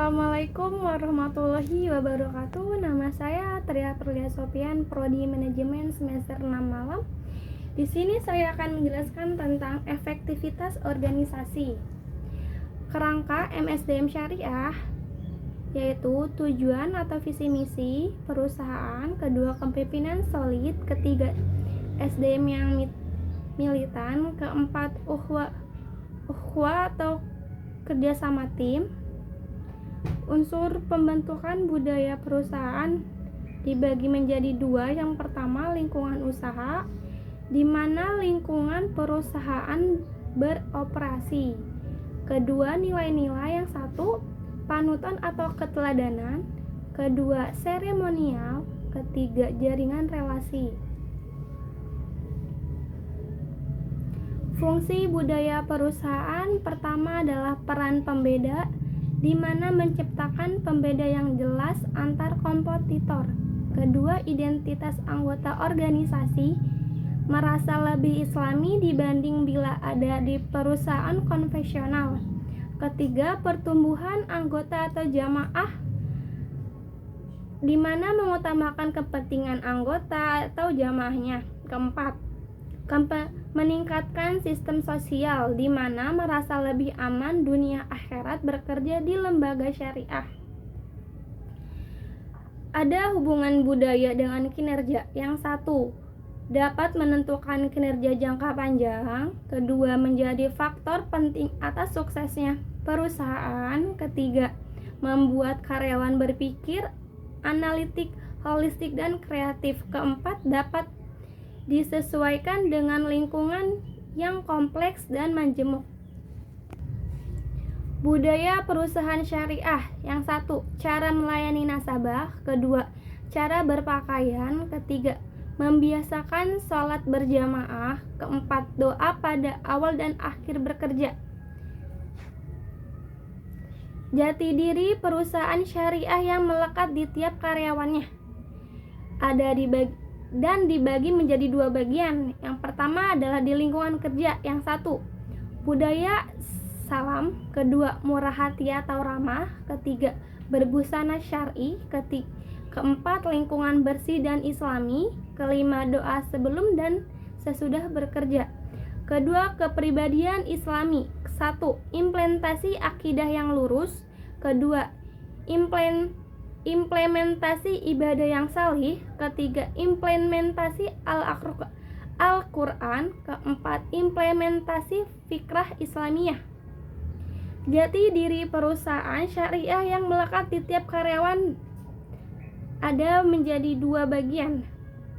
Assalamualaikum warahmatullahi wabarakatuh. Nama saya Tria Perlia Sofian, Prodi Manajemen semester 6 malam. Di sini saya akan menjelaskan tentang efektivitas organisasi. Kerangka MSDM Syariah yaitu tujuan atau visi misi perusahaan, kedua kepemimpinan solid, ketiga SDM yang militan, keempat ukhuwah atau kerjasama tim. Unsur pembentukan budaya perusahaan dibagi menjadi dua. Yang pertama lingkungan usaha, di mana lingkungan perusahaan beroperasi. Kedua nilai-nilai, yang satu panutan atau keteladanan, kedua seremonial, ketiga jaringan relasi. Fungsi budaya perusahaan pertama adalah peran pembeda, di mana menciptakan pembeda yang jelas antar kompetitor. Kedua, identitas anggota organisasi merasa lebih islami dibanding bila ada di perusahaan konvensional. Ketiga, pertumbuhan anggota atau jamaah, di mana mengutamakan kepentingan anggota atau jamaahnya. Keempat, meningkatkan sistem sosial, di mana merasa lebih aman dunia akhirat bekerja di lembaga syariah. Ada hubungan budaya dengan kinerja. Yang satu, dapat menentukan kinerja jangka panjang. Kedua, menjadi faktor penting atas suksesnya perusahaan. Ketiga, membuat karyawan berpikir analitik, holistik, dan kreatif. Keempat, dapat disesuaikan dengan lingkungan yang kompleks dan majemuk. Budaya perusahaan syariah. Yang satu, cara melayani nasabah. Kedua, cara berpakaian. Ketiga, membiasakan sholat berjamaah. Keempat, doa pada awal dan akhir bekerja. Jati diri perusahaan syariah yang melekat di tiap karyawannya dibagi menjadi dua bagian. Yang pertama adalah di lingkungan kerja. Yang satu, budaya salam. Kedua, murah hati atau ramah. Ketiga, berbusana syar'i. Keempat, lingkungan bersih dan islami. Kelima, doa sebelum dan sesudah bekerja. Kedua, kepribadian islami. Satu, implementasi akidah yang lurus. Kedua, implementasi ibadah yang salih. Ketiga, implementasi Al-Quran. Keempat, implementasi fikrah Islamiyah. Jati diri perusahaan syariah yang melekat di tiap karyawan ada menjadi dua bagian.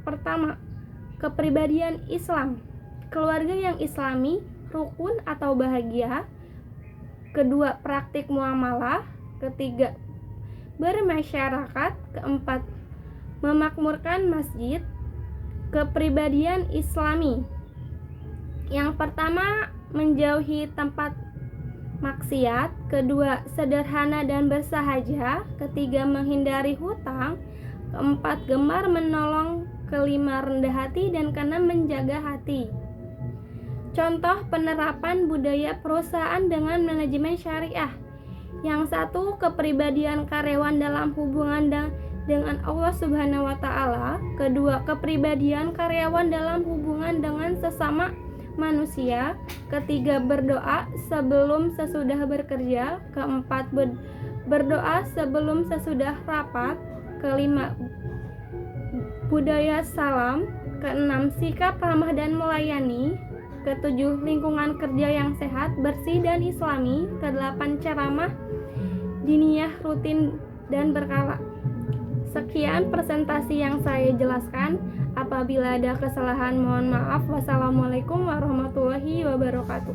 Pertama, kepribadian Islam, keluarga yang islami, rukun atau bahagia. Kedua, praktik muamalah. Ketiga, bermasyarakat. Keempat, memakmurkan masjid. Kepribadian islami. Yang pertama, menjauhi tempat maksiat. Kedua, sederhana dan bersahaja. Ketiga, menghindari hutang. Keempat, gemar menolong. Kelima, rendah hati. Dan keenam, menjaga hati. Contoh penerapan budaya perusahaan dengan manajemen syariah. Yang satu, kepribadian karyawan dalam hubungan dengan Allah Subhanahu wa Ta'ala. Kedua, kepribadian karyawan dalam hubungan dengan sesama manusia. Ketiga, berdoa sebelum sesudah bekerja. Keempat, berdoa sebelum sesudah rapat. Kelima, budaya salam. Keenam, sikap ramah dan melayani. Ketujuh, lingkungan kerja yang sehat, bersih, dan islami. Kedelapan, ceramah diniyah rutin dan berkala. Sekian presentasi yang saya jelaskan. Apabila ada kesalahan mohon maaf. Wassalamualaikum warahmatullahi wabarakatuh.